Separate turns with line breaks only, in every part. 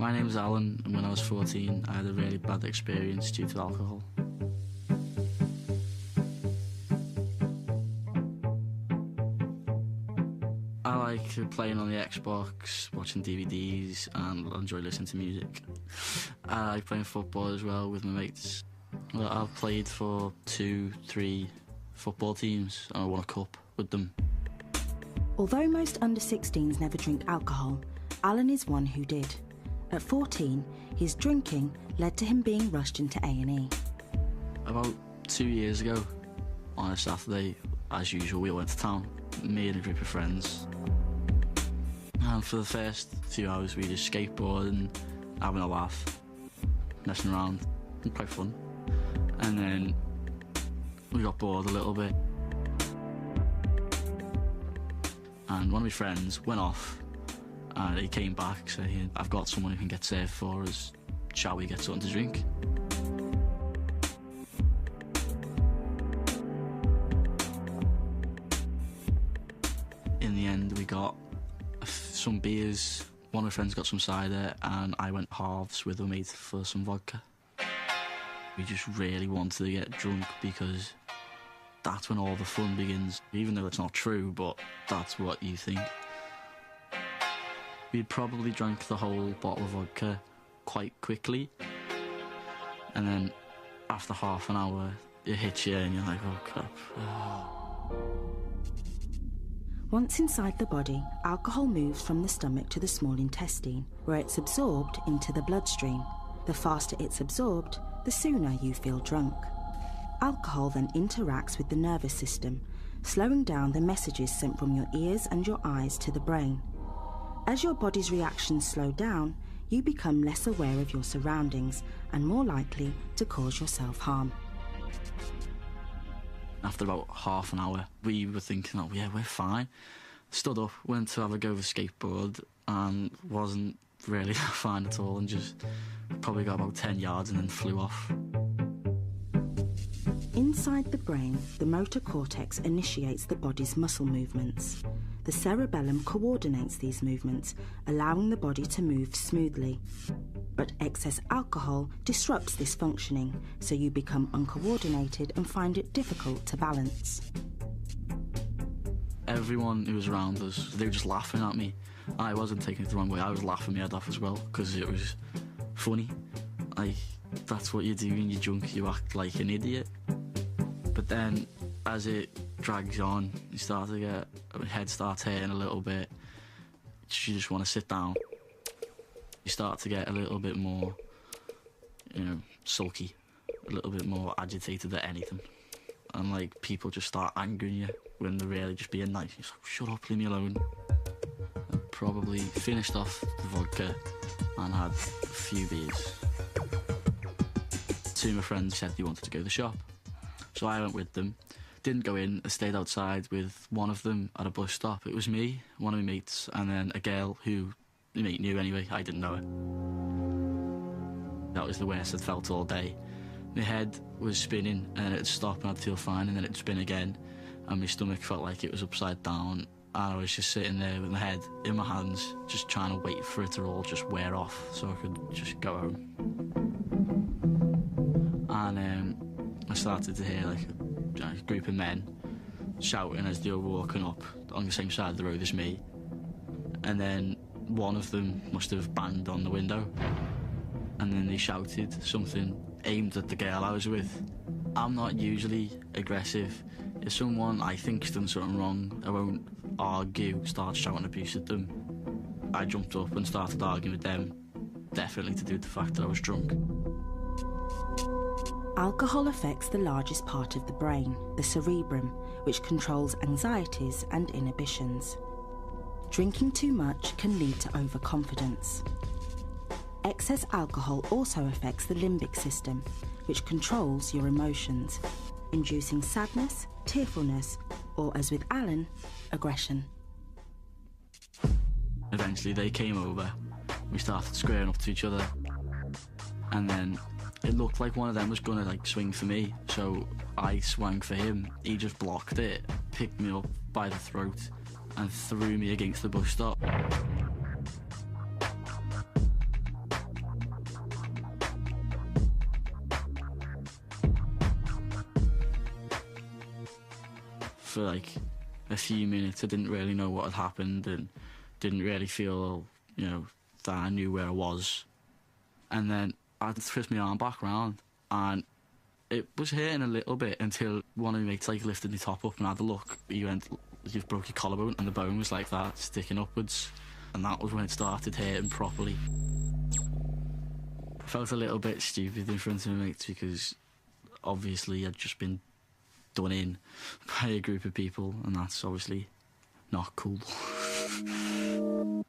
My name's Alan, and when I was 14, I had a really bad experience due to alcohol. I like playing on the Xbox, watching DVDs, and I enjoy listening to music. I like playing football as well with my mates. Well, I've played for 2-3 football teams, and I won a cup with them.
Although most under-16s never drink alcohol, Alan is one who did. At 14, his drinking led to him being rushed into A&E.
About 2 years ago, on a Saturday, as usual, we went to town, me and a group of friends. And for the first few hours, we just skateboarded and having a laugh, messing around, and quite fun. And then we got bored a little bit. And one of my friends went off, and he came back saying, "I've got someone who can get served for us. Shall we get something to drink?" In the end, we got some beers. One of my friends got some cider, and I went halves with a mate for some vodka. We just really wanted to get drunk because that's when all the fun begins, even though it's not true, but that's what you think. We'd probably drank the whole bottle of vodka quite quickly, and then after half an hour, it hits you and you're like, oh crap.
Once inside the body, alcohol moves from the stomach to the small intestine, where it's absorbed into the bloodstream. The faster it's absorbed, the sooner you feel drunk. Alcohol then interacts with the nervous system, slowing down the messages sent from your ears and your eyes to the brain. As your body's reactions slow down, you become less aware of your surroundings and more likely to cause yourself harm.
After about half an hour, we were thinking, oh yeah, we're fine. Stood up, went to have a go with a skateboard, and wasn't really fine at all, and just probably got about 10 yards and then flew off.
Inside the brain, the motor cortex initiates the body's muscle movements. The cerebellum coordinates these movements, allowing the body to move smoothly. But excess alcohol disrupts this functioning, so you become uncoordinated and find it difficult to balance.
Everyone who was around us, they were just laughing at me. I wasn't taking it the wrong way, I was laughing my head off as well, because it was funny. Like, that's what you do when you're drunk, you act like an idiot. But then, as it drags on, you start to get, your head starts hurting a little bit, you just want to sit down. You start to get a little bit more, sulky, a little bit more agitated at anything. And like, people just start angering you when they're really just being nice. You're like, shut up, leave me alone. I probably finished off the vodka and had a few beers. Two of my friends said they wanted to go to the shop. So I went with them. Didn't go in, I stayed outside with one of them at a bus stop. It was me, one of my mates, and then a girl who my mate knew anyway, I didn't know her. That was the worst I'd felt all day. My head was spinning and it'd stop and I'd feel fine, and then it'd spin again, and my stomach felt like it was upside down, and I was just sitting there with my head in my hands, just trying to wait for it to all just wear off so I could just go home. And I started to hear like a group of men shouting as they were walking up on the same side of the road as me, and then one of them must have banged on the window, and then they shouted something aimed at the girl I was with. I'm not usually aggressive. If someone I think's done something wrong, I won't argue, start shouting abuse at them. I jumped up and started arguing with them, definitely to do with the fact that I was drunk.
Alcohol affects the largest part of the brain, the cerebrum, which controls anxieties and inhibitions. Drinking too much can lead to overconfidence. Excess alcohol also affects the limbic system, which controls your emotions, inducing sadness, tearfulness, or, as with Alan, aggression.
Eventually they came over, we started squaring up to each other, and then it looked like one of them was gonna swing for me, so I swung for him. He just blocked it, picked me up by the throat and threw me against the bus stop. for like a few minutes. I didn't really know what had happened and didn't really feel, that I knew where I was. And then I twist my arm back round and it was hurting a little bit until one of my mates like lifted my top up and had a look. He went, "You've broke your collarbone," and the bone was like that, sticking upwards. And that was when it started hurting properly. I felt a little bit stupid in front of my mates because obviously I'd just been done in by a group of people, and that's obviously not cool.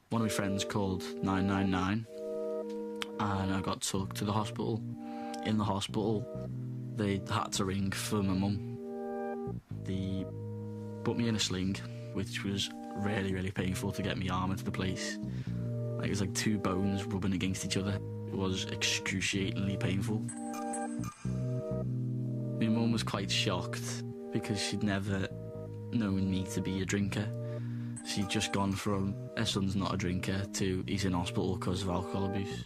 One of my friends called 999 and I got took to the hospital. In the hospital, they had to ring for my mum. They put me in a sling, which was really, really painful to get my arm into the place. Like, it was like two bones rubbing against each other. It was excruciatingly painful. My mum was quite shocked because she'd never known me to be a drinker. She'd just gone from her son's not a drinker to he's in hospital because of alcohol abuse.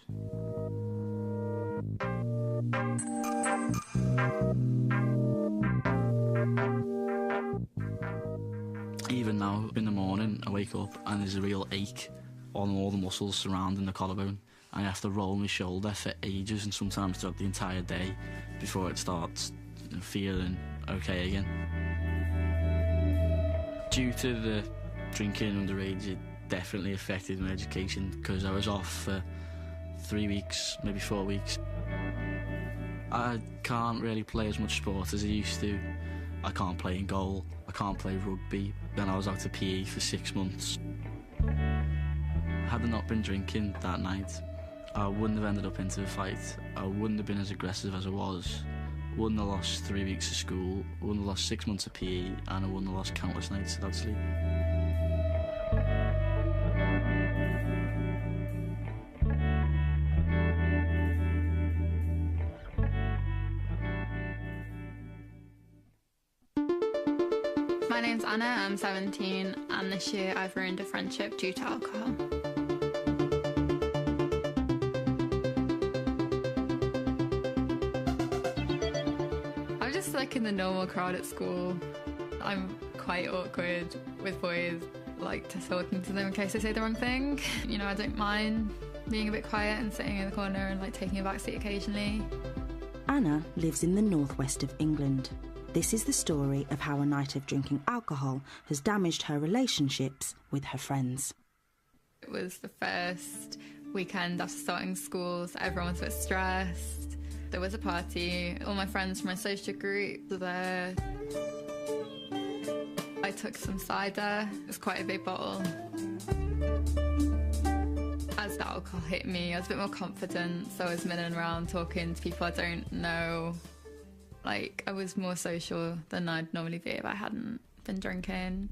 Even now, in the morning, I wake up and there's a real ache on all the muscles surrounding the collarbone. I have to roll my shoulder for ages and sometimes throughout the entire day before it starts feeling okay again. Due to the drinking underage, it definitely affected my education because I was off for 3 weeks, maybe 4 weeks. I can't really play as much sport as I used to. I can't play in goal, I can't play rugby. Then I was out of PE for 6 months. Had I not been drinking that night, I wouldn't have ended up into a fight. I wouldn't have been as aggressive as I was. Wouldn't have lost 3 weeks of school, wouldn't have lost 6 months of PE, and I wouldn't have lost countless nights without sleep.
My name's Anna, I'm 17, and this year I've ruined a friendship due to alcohol. I'm just like in the normal crowd at school. I'm quite awkward with boys, like just talking to them in case they say the wrong thing. I don't mind being a bit quiet and sitting in the corner and like taking a back seat occasionally.
Anna lives in the northwest of England. This is the story of how a night of drinking alcohol has damaged her relationships with her friends.
It was the first weekend after starting school, so everyone was a bit stressed. There was a party, all my friends from my social group were there. I took some cider, it was quite a big bottle. As the alcohol hit me, I was a bit more confident, so I was milling around talking to people I don't know. Like, I was more social than I'd normally be if I hadn't been drinking.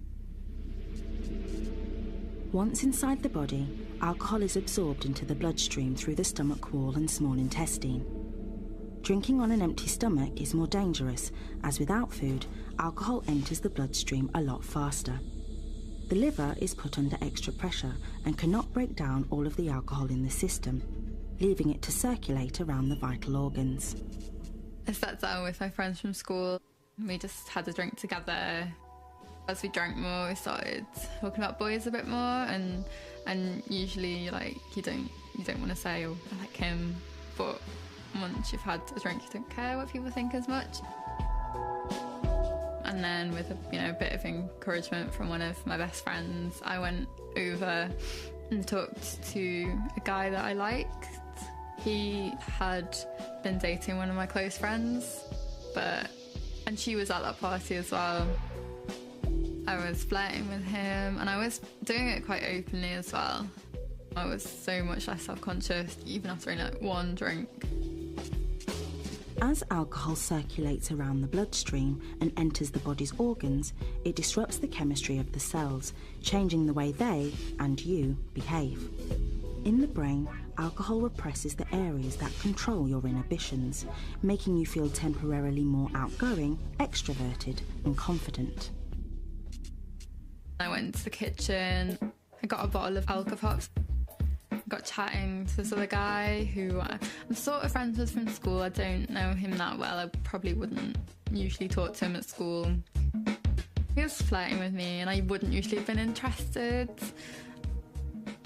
Once inside the body, alcohol is absorbed into the bloodstream through the stomach wall and small intestine. Drinking on an empty stomach is more dangerous, as without food, alcohol enters the bloodstream a lot faster. The liver is put under extra pressure and cannot break down all of the alcohol in the system, leaving it to circulate around the vital organs.
I sat down with my friends from school. We just had a drink together. As we drank more, we started talking about boys a bit more, and usually like you don't want to say, "Oh, I like him," but once you've had a drink, you don't care what people think as much. And then with a bit of encouragement from one of my best friends, I went over and talked to a guy that I liked. He had been dating one of my close friends, and she was at that party as well. I was flirting with him, and I was doing it quite openly as well. I was so much less self-conscious, even after only like one drink.
As alcohol circulates around the bloodstream and enters the body's organs, it disrupts the chemistry of the cells, changing the way they, and you, behave. In the brain, alcohol represses the areas that control your inhibitions, making you feel temporarily more outgoing, extroverted, and confident.
I went to the kitchen, I got a bottle of Alka-Pops, got chatting to this other guy who I'm sort of friends with from school. I don't know him that well, I probably wouldn't usually talk to him at school. He was flirting with me and I wouldn't usually have been interested.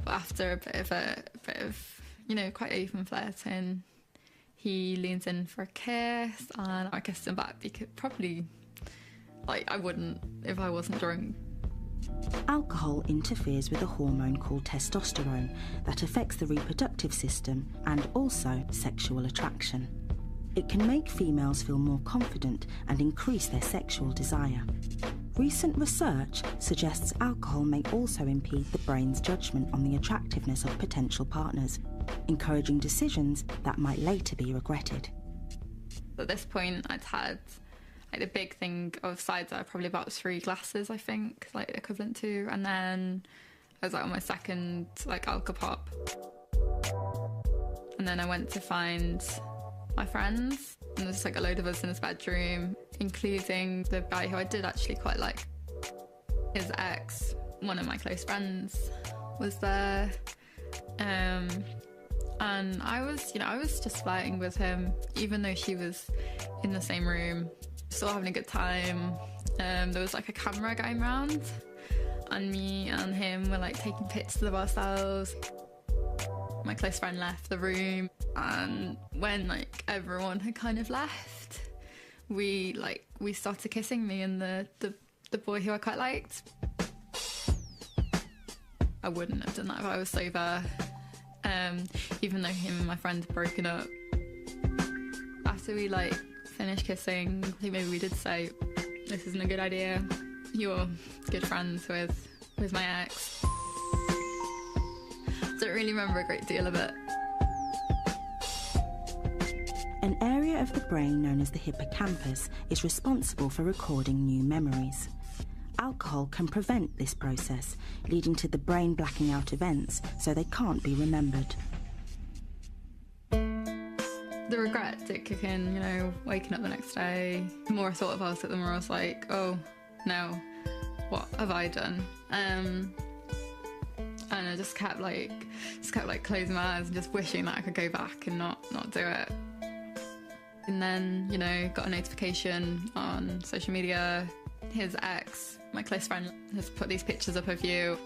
But after a bit of, you know, quite open flirting, he leans in for a kiss and I kissed him back because probably, like, I wouldn't if I wasn't drunk.
Alcohol interferes with a hormone called testosterone that affects the reproductive system and also sexual attraction. It can make females feel more confident and increase their sexual desire. Recent research suggests alcohol may also impede the brain's judgment on the attractiveness of potential partners, encouraging decisions that might later be regretted.
At this point, I'd had like the big thing of cider, probably about 3 glasses, I think, like equivalent to, and then I was like on my second like alcopop. And then I went to find my friends, and there's like a load of us in his bedroom, including the guy who I did actually quite like. His ex, one of my close friends, was there. And I was just flirting with him, even though she was in the same room, still having a good time. There was like a camera going round, and me and him were like taking pictures of ourselves. My close friend left the room, and when like everyone had kind of left, we started kissing, me and the boy who I quite liked. I wouldn't have done that if I was sober, even though him and my friend had broken up. After we like finished kissing, I think maybe we did say, "This isn't a good idea. You're good friends with my ex." Don't really remember a great deal of it.
An area of the brain known as the hippocampus is responsible for recording new memories. Alcohol can prevent this process, leading to the brain blacking out events so they can't be remembered.
The regret did kick in, you know, waking up the next day. The more I thought about it, the more I was like, oh no, what have I done? And I just kept closing my eyes and just wishing that I could go back and not do it. And then, you know, got a notification on social media. His ex, my close friend, has put these pictures up of you.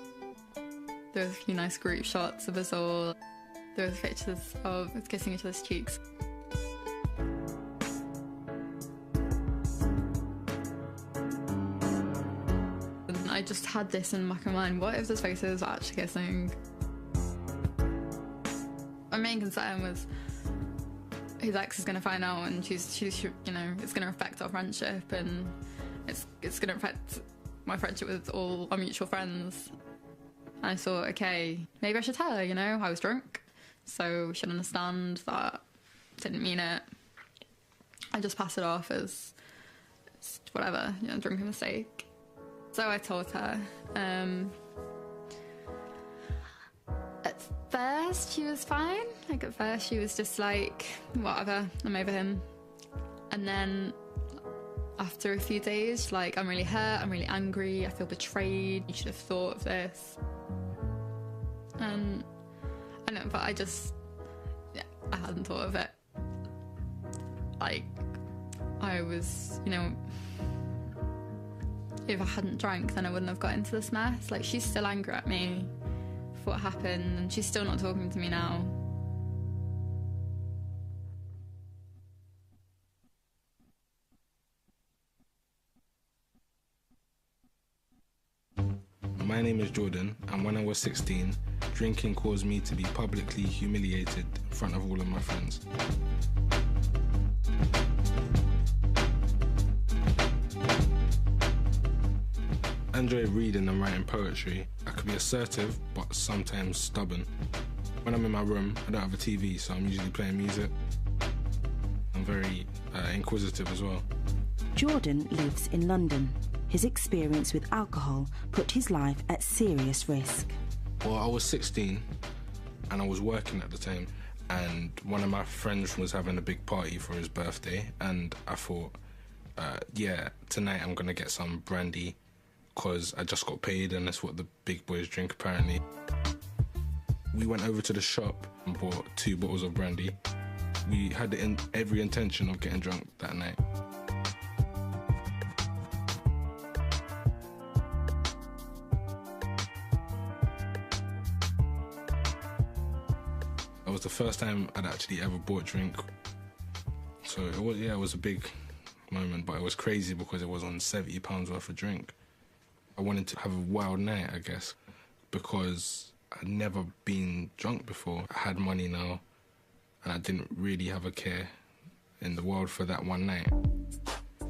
There was a few nice group shots of us all. There was pictures of us kissing each other's cheeks. And I just had this in the back of my mind, what if those faces are actually kissing? My main concern was his ex is going to find out, and she's you know, it's going to affect our friendship, and it's going to affect my friendship with all our mutual friends. And I thought, okay, maybe I should tell her, you know, I was drunk, so she'll understand that I didn't mean it. I just passed it off as whatever, you know, drunken mistake. So I told her. At first she was fine. Like at first she was just like, whatever, I'm over him. And then after a few days, like, I'm really hurt, I'm really angry, I feel betrayed, you should have thought of this. And I know, but I hadn't thought of it. Like, I was, you know, if I hadn't drank, then I wouldn't have got into this mess. Like, she's still angry at me for what happened, and she's still not talking to me now.
My name is Jordan, and when I was 16, drinking caused me to be publicly humiliated in front of all of my friends. I enjoy reading and writing poetry. I can be assertive, but sometimes stubborn. When I'm in my room, I don't have a TV, so I'm usually playing music. I'm very inquisitive as well.
Jordan lives in London. His experience with alcohol put his life at serious risk.
Well, I was 16 and I was working at the time, and one of my friends was having a big party for his birthday, and I thought, yeah, tonight I'm going to get some brandy because I just got paid and that's what the big boys drink apparently. We went over to the shop and bought 2 bottles of brandy. We had every intention of getting drunk that night. was the first time I'd actually ever bought drink. So it was a big moment, but it was crazy because it was on £70 worth of drink. I wanted to have a wild night, I guess, because I'd never been drunk before. I had money now, and I didn't really have a care in the world for that one night.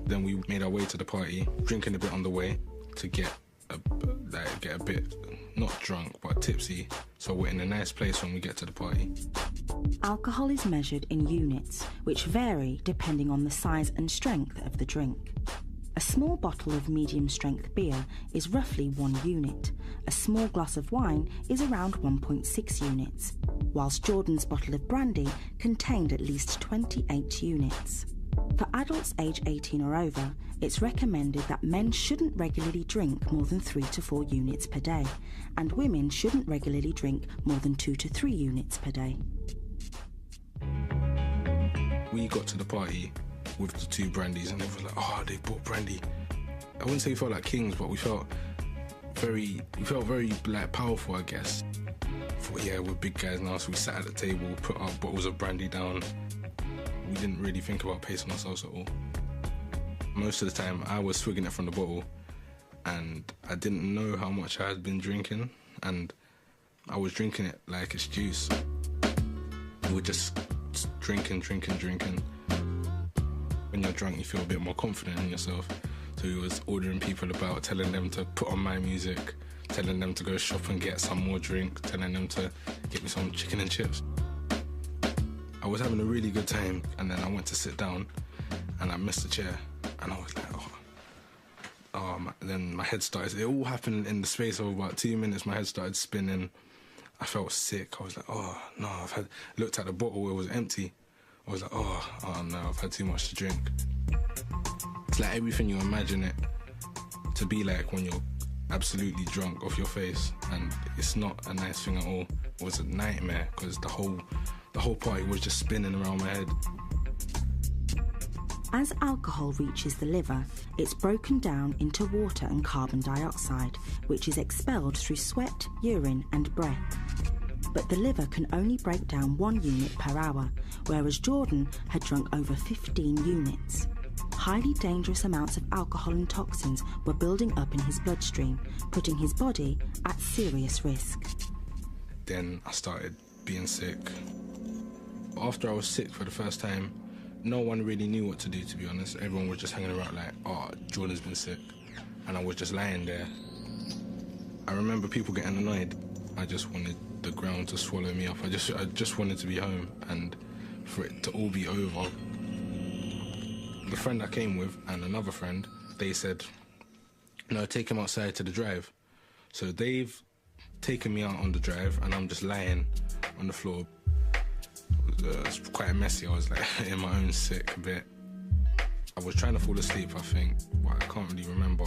Then we made our way to the party, drinking a bit on the way to get a bit, not drunk, but tipsy, so we're in a nice place when we get to the party.
Alcohol is measured in units, which vary depending on the size and strength of the drink. A small bottle of medium-strength beer is roughly 1 unit. A small glass of wine is around 1.6 units, whilst Jordan's bottle of brandy contained at least 28 units. For adults aged 18 or over, it's recommended that men shouldn't regularly drink more than 3 to 4 units per day, and women shouldn't regularly drink more than 2 to 3 units per day.
We got to the party with the 2 brandies, and everyone was like, oh, they bought brandy. I wouldn't say we felt like kings, but we felt very like powerful, I guess. Thought, yeah, we're big guys now, so we sat at the table, put our bottles of brandy down. We didn't really think about pacing ourselves at all. Most of the time, I was swigging it from the bottle, and I didn't know how much I had been drinking, and I was drinking it like it's juice. We were just drinking. When you're drunk, you feel a bit more confident in yourself. So he was ordering people about, telling them to put on my music, telling them to go shop and get some more drink, telling them to get me some chicken and chips. I was having a really good time, and then I went to sit down, and I missed the chair, and I was like, then my head started, it all happened in the space of about 2 minutes, my head started spinning. I felt sick. I was like, oh no, looked at the bottle, it was empty. I was like, oh no, I've had too much to drink. It's like everything you imagine it to be like when you're absolutely drunk off your face, and it's not a nice thing at all. It was a nightmare because the whole party was just spinning around my head.
As alcohol reaches the liver, it's broken down into water and carbon dioxide, which is expelled through sweat, urine and breath. But the liver can only break down 1 unit per hour, whereas Jordan had drunk over 15 units. Highly dangerous amounts of alcohol and toxins were building up in his bloodstream, putting his body at serious risk.
Then I started being sick. After I was sick for the first time, no one really knew what to do, to be honest. Everyone was just hanging around like, oh, Jordan's been sick. And I was just lying there. I remember people getting annoyed. I just wanted the ground to swallow me up. I just wanted to be home and for it to all be over. The friend I came with and another friend, they said, no, take him outside to the drive. So they've taken me out on the drive, and I'm just lying on the floor. It was quite messy. I was like in my own sick a bit. I was trying to fall asleep, I think, but I can't really remember.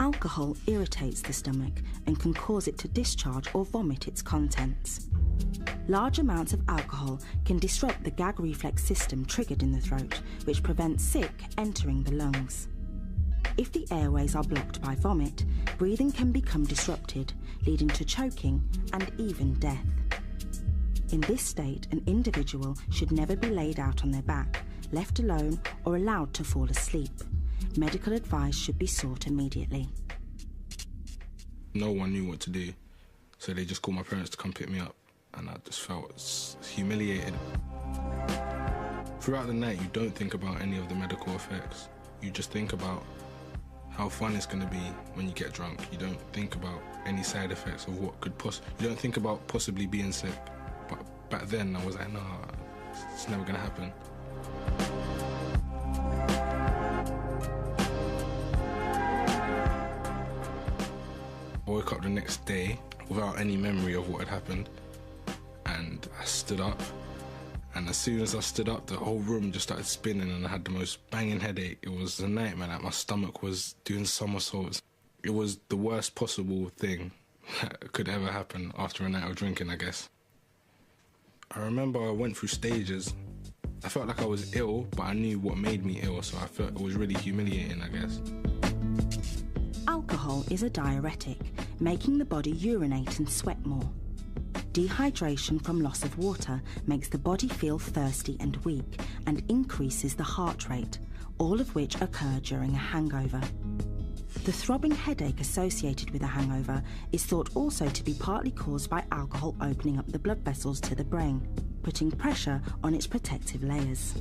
Alcohol irritates the stomach and can cause it to discharge or vomit its contents. Large amounts of alcohol can disrupt the gag reflex system triggered in the throat, which prevents sick entering the lungs. If the airways are blocked by vomit, breathing can become disrupted, leading to choking and even death. In this state, an individual should never be laid out on their back, left alone or allowed to fall asleep. Medical advice should be sought immediately.
No one knew what to do, so they just called my parents to come pick me up, and I just felt humiliated. Throughout the night, you don't think about any of the medical effects. You just think about how fun it's going to be when you get drunk. You don't think about any side effects of what could you don't think about possibly being sick. But back then, I was like, no, it's never going to happen. I woke up the next day without any memory of what had happened, and I stood up, and as soon as I stood up, the whole room just started spinning, and I had the most banging headache. It was a nightmare, like my stomach was doing somersaults. It was the worst possible thing that could ever happen after a night of drinking, I guess. I remember I went through stages. I felt like I was ill, but I knew what made me ill, so I felt it was really humiliating, I guess.
Alcohol is a diuretic, making the body urinate and sweat more. Dehydration from loss of water makes the body feel thirsty and weak and increases the heart rate, all of which occur during a hangover. The throbbing headache associated with a hangover is thought also to be partly caused by alcohol opening up the blood vessels to the brain, putting pressure on its protective layers.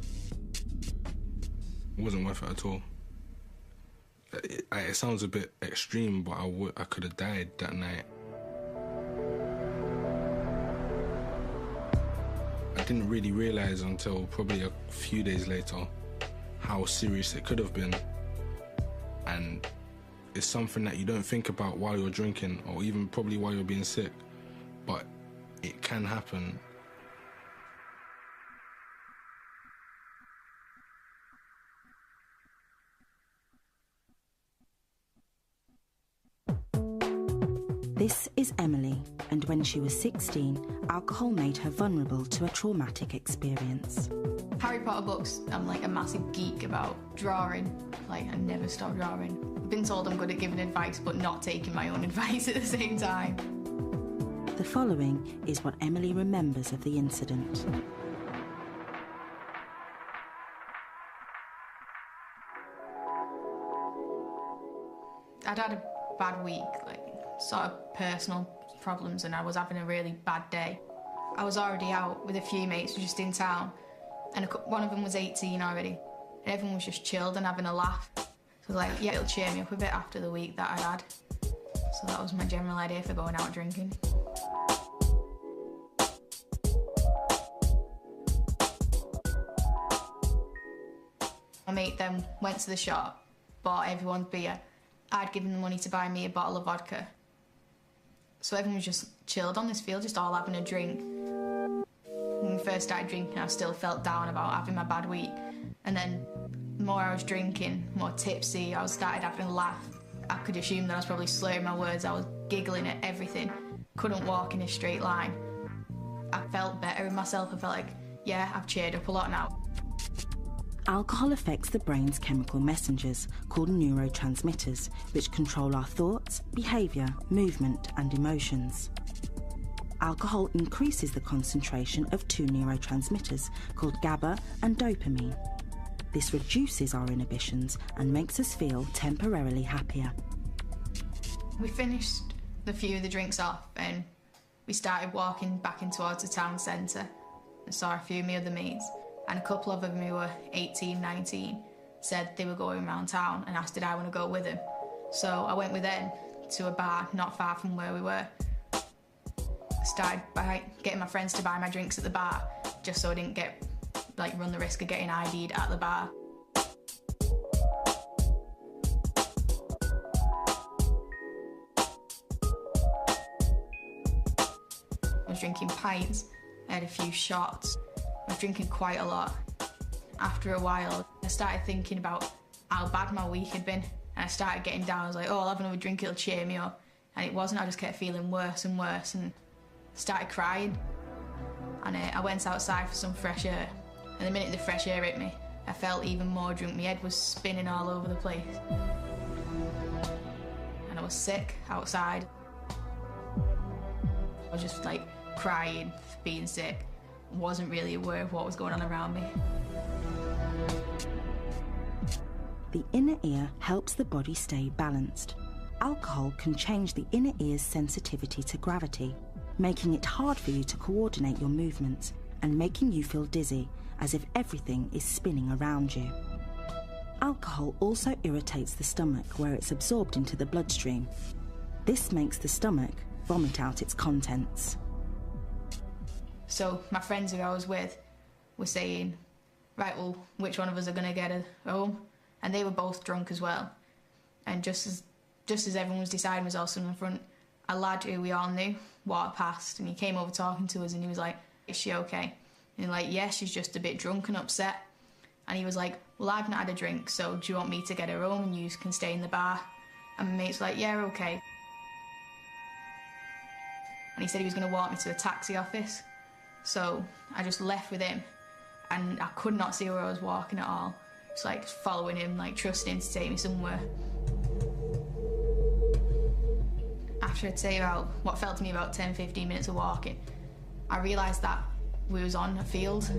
It wasn't worth it at all. It sounds a bit extreme, but I could have died that night. I didn't really realise until probably a few days later how serious it could have been. And it's something that you don't think about while you're drinking, or even probably while you're being sick, but it can happen.
This is Emily, and when she was 16, alcohol made her vulnerable to a traumatic experience.
Harry Potter books, I'm like a massive geek about. Drawing, like I never stop drawing. I've been told I'm good at giving advice but not taking my own advice at the same time.
The following is what Emily remembers of the incident.
I'd had a bad week, like sort of personal problems, and I was having a really bad day. I was already out with a few mates just in town, and one of them was 18 already, and everyone was just chilled and having a laugh. So I was like, yeah, it'll cheer me up a bit after the week that I'd had. So that was my general idea for going out drinking. My mate then went to the shop, bought everyone beer. I'd given them money to buy me a bottle of vodka. So everyone was just chilled on this field, just all having a drink. When we first started drinking, I still felt down about having my bad week. And then the more I was drinking, more tipsy, I started having a laugh. I could assume that I was probably slurring my words, I was giggling at everything. Couldn't walk in a straight line. I felt better in myself, I felt like, yeah, I've cheered up a lot now.
Alcohol affects the brain's chemical messengers, called neurotransmitters, which control our thoughts, behaviour, movement and emotions. Alcohol increases the concentration of two neurotransmitters, called GABA and dopamine. This reduces our inhibitions and makes us feel temporarily happier.
We finished a few of the drinks off and we started walking back in towards the town centre. I saw a few of my other mates, and a couple of them who were 18, 19 said they were going around town and asked did I want to go with them. So I went with them to a bar not far from where we were. I started by getting my friends to buy my drinks at the bar just so I didn't run the risk of getting ID'd at the bar. I was drinking pints, I had a few shots. I was drinking quite a lot. After a while, I started thinking about how bad my week had been, and I started getting down. I was like, oh, I'll have another drink, it'll cheer me up. And it wasn't, I just kept feeling worse and worse, and started crying. And I went outside for some fresh air, and the minute the fresh air hit me, I felt even more drunk. My head was spinning all over the place. And I was sick outside. I was just like crying, being sick. Wasn't really aware of what was going on around me.
The inner ear helps the body stay balanced. Alcohol can change the inner ear's sensitivity to gravity, making it hard for you to coordinate your movements and making you feel dizzy, as if everything is spinning around you. Alcohol also irritates the stomach where it's absorbed into the bloodstream. This makes the stomach vomit out its contents.
So my friends who I was with were saying, right, well, which one of us are going to get home? And they were both drunk as well. And just as everyone was deciding was also in front, a lad who we all knew walked past, and he came over talking to us, and he was like, is she okay? And like, yeah, she's just a bit drunk and upset. And he was like, well, I've not had a drink, so do you want me to get her home and you can stay in the bar? And my mate's like, yeah, okay. And he said he was going to walk me to a taxi office. So I just left with him, and I could not see where I was walking at all. Just like following him, like trusting him to take me somewhere. After I'd say about what felt to me about 10-15 minutes of walking, I realised that we was on a field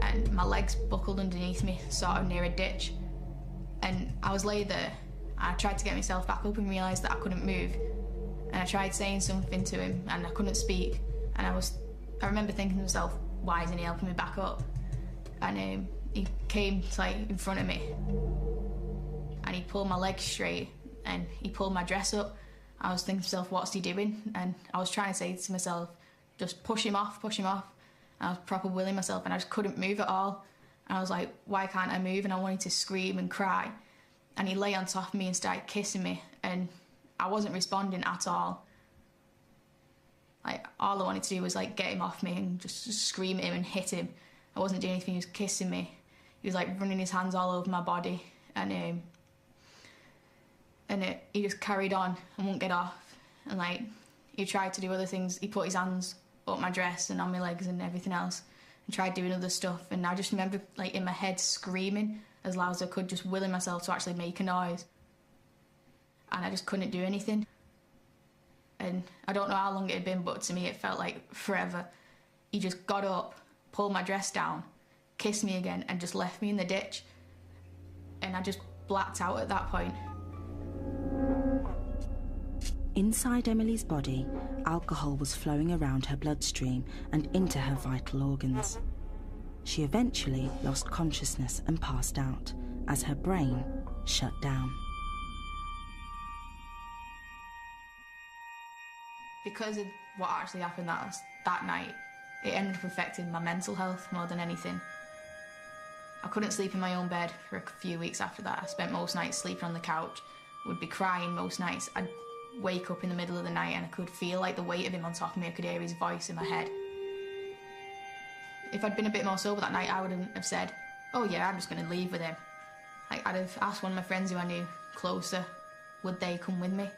and my legs buckled underneath me, sort of near a ditch. And I was laid there. I tried to get myself back up and realised that I couldn't move. And I tried saying something to him and I couldn't speak. And I remember thinking to myself, why isn't he helping me back up? And he came like in front of me and he pulled my legs straight and he pulled my dress up. I was thinking to myself, what's he doing? And I was trying to say to myself, just push him off, push him off. And I was proper willing myself and I just couldn't move at all. And I was like, why can't I move? And I wanted to scream and cry. And he lay on top of me and started kissing me and I wasn't responding at all. Like, all I wanted to do was like get him off me and just scream at him and hit him. I wasn't doing anything, he was kissing me. He was like running his hands all over my body and he just carried on and wouldn't get off. And like, he tried to do other things. He put his hands up my dress and on my legs and everything else and tried doing other stuff. And I just remember like in my head screaming as loud as I could, just willing myself to actually make a noise. And I just couldn't do anything. And I don't know how long it had been, but to me it felt like forever. He just got up, pulled my dress down, kissed me again and just left me in the ditch. And I just blacked out at that point.
Inside Emily's body, alcohol was flowing around her bloodstream and into her vital organs. She eventually lost consciousness and passed out as her brain shut down.
Because of what actually happened that night, it ended up affecting my mental health more than anything. I couldn't sleep in my own bed for a few weeks after that. I spent most nights sleeping on the couch, would be crying most nights. I'd wake up in the middle of the night and I could feel like the weight of him on top of me. I could hear his voice in my head. If I'd been a bit more sober that night, I wouldn't have said, oh yeah, I'm just going to leave with him. Like, I'd have asked one of my friends who I knew closer, would they come with me?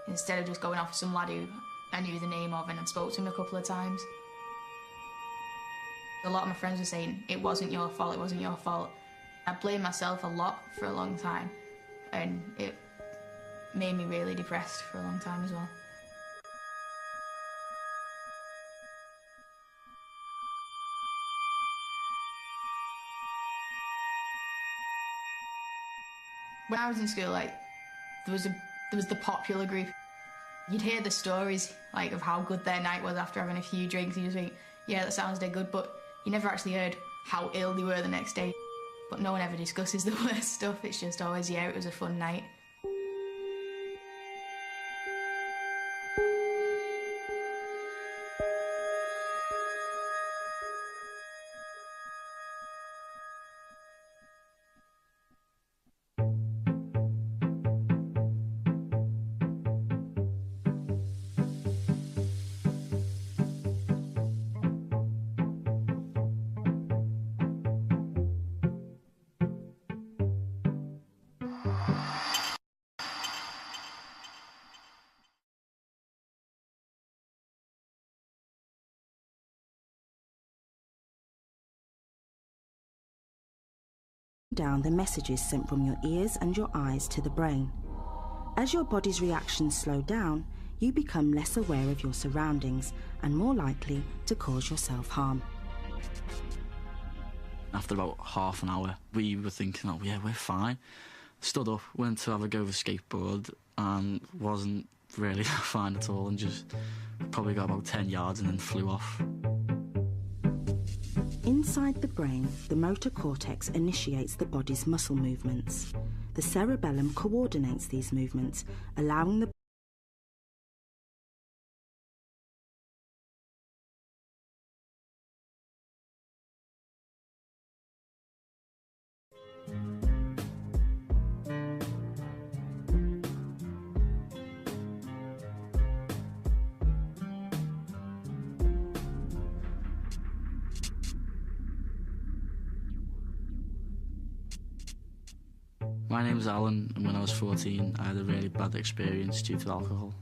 Instead of just going off with some lad who I knew the name of and had spoke to him a couple of times. A lot of my friends were saying, it wasn't your fault, it wasn't your fault. I blamed myself a lot for a long time, and it made me really depressed for a long time as well. When I was in school, like, there was the popular group. You'd hear the stories, like, of how good their night was after having a few drinks, and you just think, yeah, that sounds dead good, but you never actually heard how ill they were the next day. But no one ever discusses the worst stuff, it's just always, yeah, it was a fun night.
Down the messages sent from your ears and your eyes to the brain. As your body's reactions slow down, you become less aware of your surroundings and more likely to cause yourself harm.
After about half an hour, we were thinking, oh yeah, we're fine. Stood up, went to have a go with a skateboard and wasn't really fine at all and just probably got about 10 yards and then flew off.
Inside the brain, the motor cortex initiates the body's muscle movements. The cerebellum coordinates these movements, allowing the
My name's Alan, and when I was 14, I had a really bad experience due to alcohol.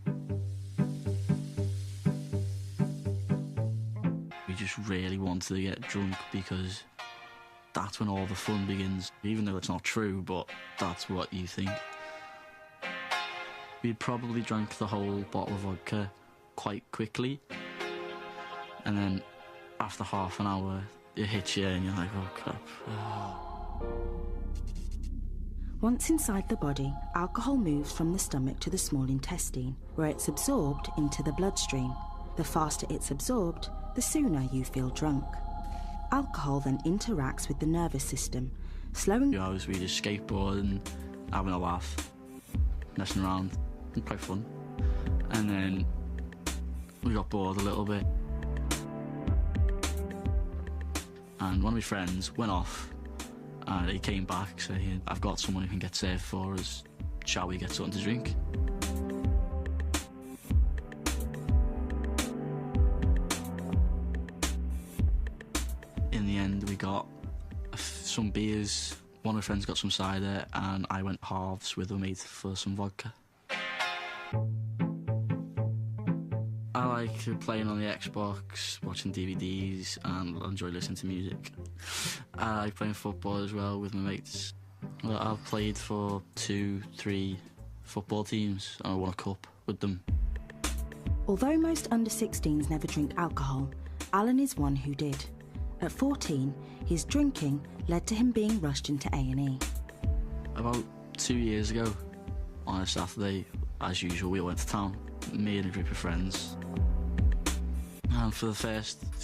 We just really wanted to get drunk because that's when all the fun begins, even though it's not true, but that's what you think. We'd probably drank the whole bottle of vodka quite quickly. And then after half an hour, it hits you and you're like, oh crap.
Once inside the body, alcohol moves from the stomach to the small intestine, where it's absorbed into the bloodstream. The faster it's absorbed, the sooner you feel drunk. Alcohol then interacts with the nervous system, slowing...
We just skateboard and having a laugh, messing around, quite fun. And then we got bored a little bit. And one of my friends went off and he came back saying, I've got someone who can get served for us, shall we get something to drink? In the end we got some beers, one of my friends got some cider and I went halves with a mate for some vodka. I like playing on the Xbox, watching DVDs, and I enjoy listening to music. I like playing football as well with my mates. Well, I've played for 2-3 football teams and I won a cup with them.
Although most under-16s never drink alcohol, Alan is one who did. At 14, his drinking led to him being rushed into A&E.
About 2 years ago, on a Saturday, as usual, we went to town, me and a group of friends. And for the first few